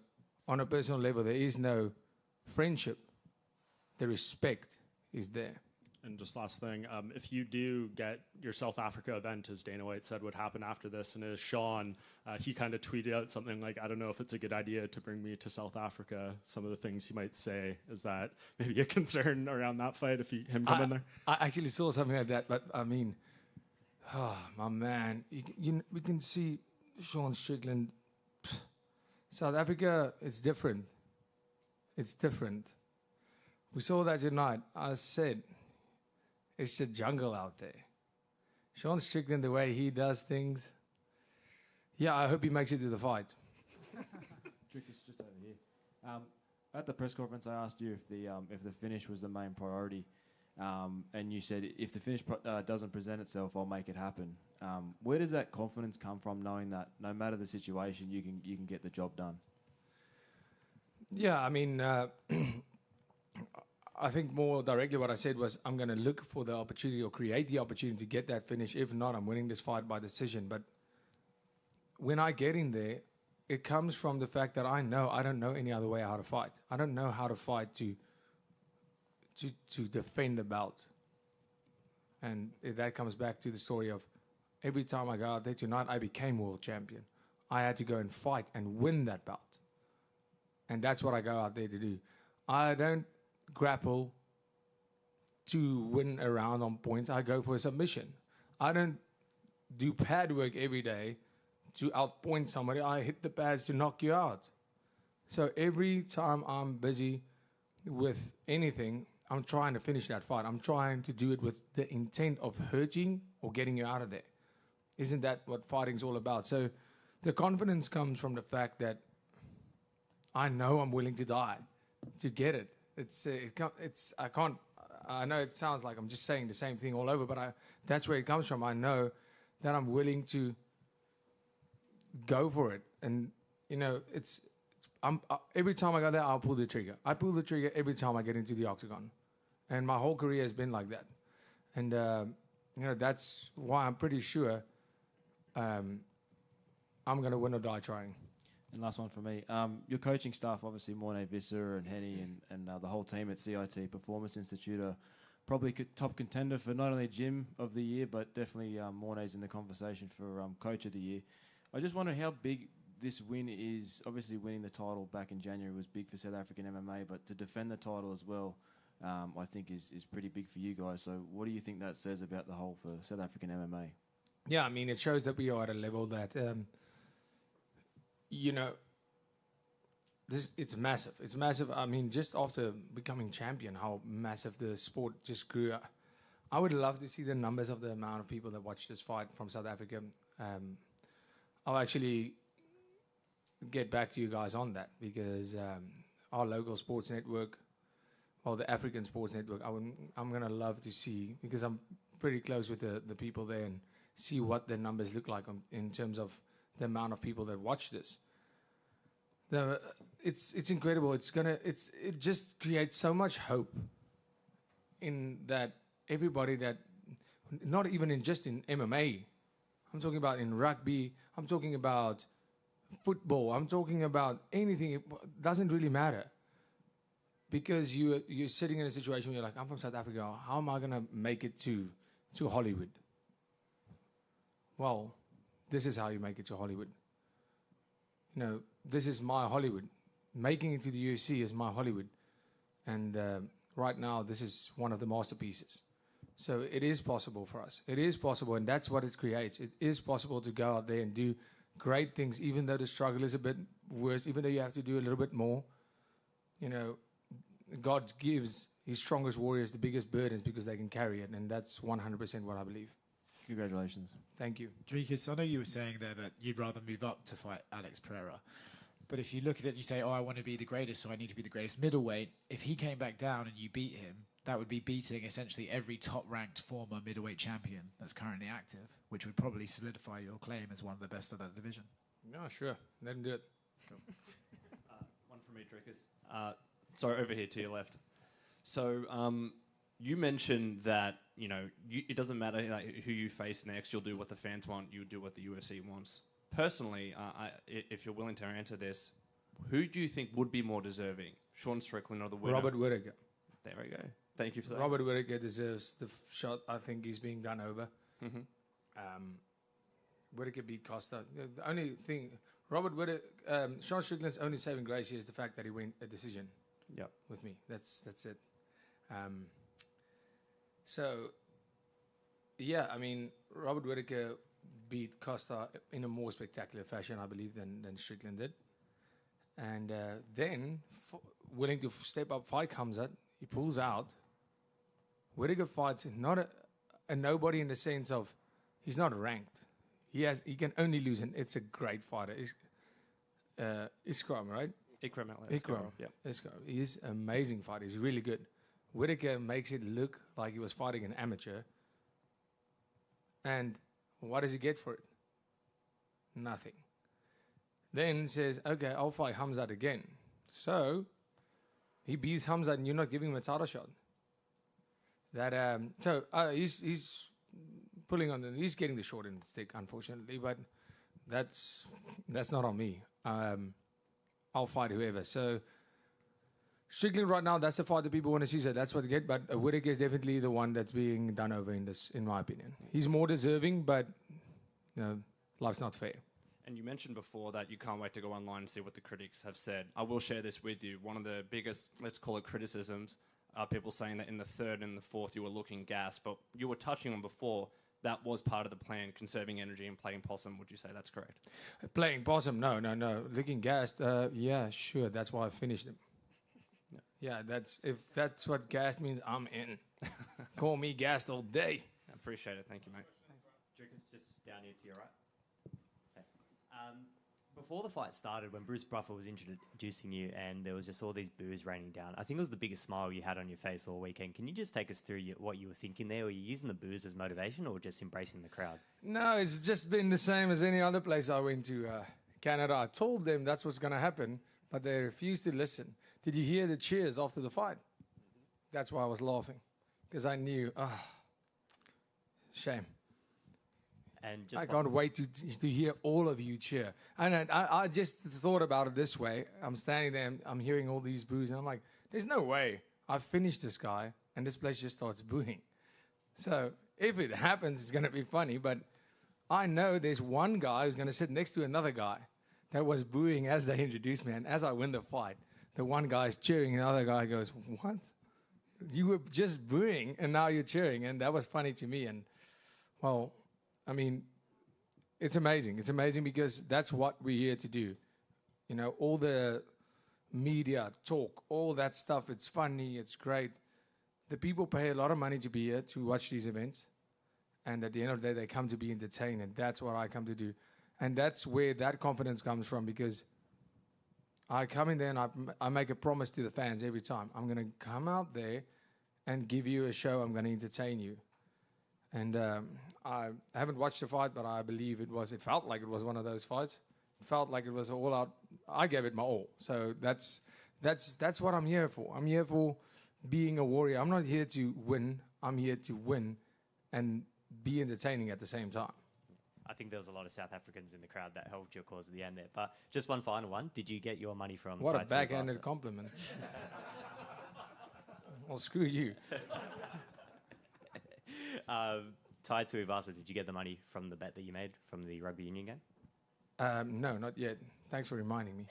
on a personal level there is no friendship, the respect is there. And just last thing, if you do get your South Africa event, as Dana White said would happen after this, and as Sean, he kind of tweeted out something like, I don't know if it's a good idea to bring me to South Africa. Some of the things he might say, is that maybe a concern around that fight if him come in there? I actually saw something like that, but I mean, my man, we can see Sean Strickland. South Africa, it's different. It's different. We saw that tonight. I said, it's the jungle out there. Sean Strickland, the way he does things. Yeah, I hope he makes it to the fight. Trick is just over here. At the press conference, I asked you if the finish was the main priority, and you said if the finish doesn't present itself, I'll make it happen. Where does that confidence come from, knowing that no matter the situation, you can get the job done? Yeah, I mean. I think more directly what I said was I'm going to look for the opportunity or create the opportunity to get that finish. If not, I'm winning this fight by decision. But when I get in there, it comes from the fact that I know I don't know any other way how to fight. I don't know how to fight to defend the belt. And that comes back to the story of every time I go out there tonight, I became world champion. I had to go and fight and win that belt. And that's what I go out there to do. I don't grapple to win a round on points. I go for a submission. I don't do pad work every day to outpoint somebody. I hit the pads to knock you out. So every time I'm busy with anything, I'm trying to finish that fight. I'm trying to do it with the intent of hurting or getting you out of there. Isn't that what fighting's all about? So the confidence comes from the fact that I know I'm willing to die to get it. I know it sounds like I'm just saying the same thing all over, but that's where it comes from. I know that I'm willing to go for it. And, every time I go there, I'll pull the trigger. I pull the trigger every time I get into the octagon. And my whole career has been like that. And, that's why I'm pretty sure I'm going to win or die trying. And last one for me. Your coaching staff, obviously, Mornay Visser and Henny and the whole team at CIT Performance Institute are probably top contender for not only Gym of the Year, but definitely Mornay's in the conversation for Coach of the Year. I just wonder how big this win is. Obviously, winning the title back in January was big for South African MMA, but to defend the title as well, I think is pretty big for you guys. So what do you think that says about the whole for South African MMA? Yeah, I mean, it shows that we are at a level that... it's massive. It's massive. I mean, just after becoming champion, how massive the sport just grew. I would love to see the numbers of the amount of people that watch this fight from South Africa. I'll actually get back to you guys on that because our local sports network, the African sports network, I'm going to love to see, because I'm pretty close with the people there, and see what the numbers look like in terms of the amount of people that watch this. It's incredible. It just creates so much hope in that everybody that, not even just in MMA, I'm talking about in rugby, I'm talking about football, I'm talking about anything. It doesn't really matter, because you're sitting in a situation where you're like, I'm from South Africa, how am I going to make it to Hollywood? Well, this is how you make it to Hollywood. This is my Hollywood. Making it to the UFC is my Hollywood. And right now, this is one of the masterpieces. So it is possible for us. It is possible, and that's what it creates. It is possible to go out there and do great things, even though the struggle is a bit worse, even though you have to do a little bit more. God gives his strongest warriors the biggest burdens because they can carry it, and that's 100% what I believe. Congratulations. Thank you. Dricus, I know you were saying there that you'd rather move up to fight Alex Pereira. But if you look at it, you say, I want to be the greatest, so I need to be the greatest middleweight. If he came back down and you beat him, that would be beating essentially every top-ranked former middleweight champion that's currently active, which would probably solidify your claim as one of the best of that division. No, sure. Let him do it. Cool. One from me, Dricus. Sorry, over here to your left. So you mentioned that, it doesn't matter who you face next. You'll do what the fans want. You'll do what the UFC wants. Personally, if you're willing to answer this, who do you think would be more deserving, Sean Strickland or the winner? Robert Whittaker. There we go. Thank you for that. Robert Whittaker deserves the shot. I think he's being done over. Mm-hmm. Whittaker beat Costa. The only thing, Sean Strickland's only saving grace here is the fact that he went a decision. Yep. With me. That's it. So, yeah, I mean, Robert Whittaker beat Costa in a more spectacular fashion, I believe, than Strickland did. And then, willing to step up fight comes out, he pulls out. Whittaker fights not a nobody in the sense of he's not ranked. He can only lose, and it's a great fighter. Ikram, right? Ikram. Yeah. He's an amazing fighter. He's really good. Whittaker makes it look like he was fighting an amateur. And what does he get for it? Nothing. Then says, okay, I'll fight Hamzat again. So he beats Hamzat, and you're not giving him a title shot. He's pulling on he's getting the short end of the stick, unfortunately. But that's not on me. I'll fight whoever. So Strickland right now, that's the fight that people want to see. So that's what they get. But Whittaker is definitely the one that's being done over in this, in my opinion. He's more deserving, but life's not fair. And you mentioned before that you can't wait to go online and see what the critics have said. I will share this with you. One of the biggest, let's call it criticisms, are people saying that in the third and the fourth you were looking gassed. But you were touching on before, that was part of the plan, conserving energy and playing possum. Would you say that's correct? Playing possum? No. Looking gassed? Yeah, sure. That's why I finished him. Yeah, if that's what gassed means, I'm in. Call me gassed all day. I appreciate it. Thank you, mate. Drickus, just down here to your right. Okay. Before the fight started, when Bruce Buffer was introducing you and there was just all these boos raining down, I think it was the biggest smile you had on your face all weekend. Can you just take us through what you were thinking there? Were you using the boos as motivation or just embracing the crowd? No, it's just been the same as any other place I went to. Canada. I told them that's what's going to happen, but they refused to listen. Did you hear the cheers after the fight? That's why I was laughing, because I knew, shame. And just I can't wait to hear all of you cheer. And I just thought about it this way. I'm standing there, and I'm hearing all these boos, and I'm like, there's no way I've finished this guy, and this place just starts booing. So if it happens, it's going to be funny, but I know there's one guy who's going to sit next to another guy that was booing as they introduced me, and as I win the fight, the one guy's cheering, and the other guy goes, what? You were just booing, and now you're cheering, and that was funny to me, and, well, I mean, it's amazing. It's amazing because that's what we're here to do. You know, all the media talk, all that stuff, it's funny, it's great. The people pay a lot of money to be here, to watch these events, and at the end of the day, they come to be entertained, and that's what I come to do. And that's where that confidence comes from, because I come in there and I make a promise to the fans every time. I'm going to come out there and give you a show. I'm going to entertain you. And I haven't watched the fight, but I believe it felt like it was one of those fights. It felt like it was all out. I gave it my all. So that's what I'm here for. I'm here for being a warrior. I'm not here to win. I'm here to win and be entertaining at the same time. I think there was a lot of South Africans in the crowd that helped your cause at the end there. But just one final one. Did you get your money from What Tai a backhanded compliment. Well, screw you. Tai Tuivasa, did you get the money from the bet that you made from the rugby union game? No, not yet. Thanks for reminding me.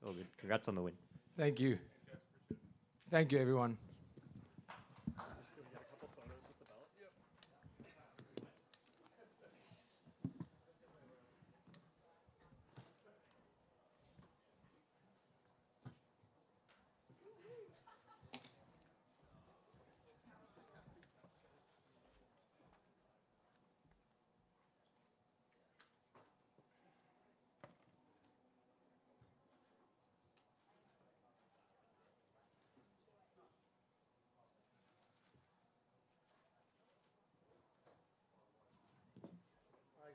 All good. Congrats on the win. Thank you. Thank you, everyone.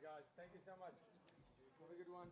Guys, thank you so much. Have a good one.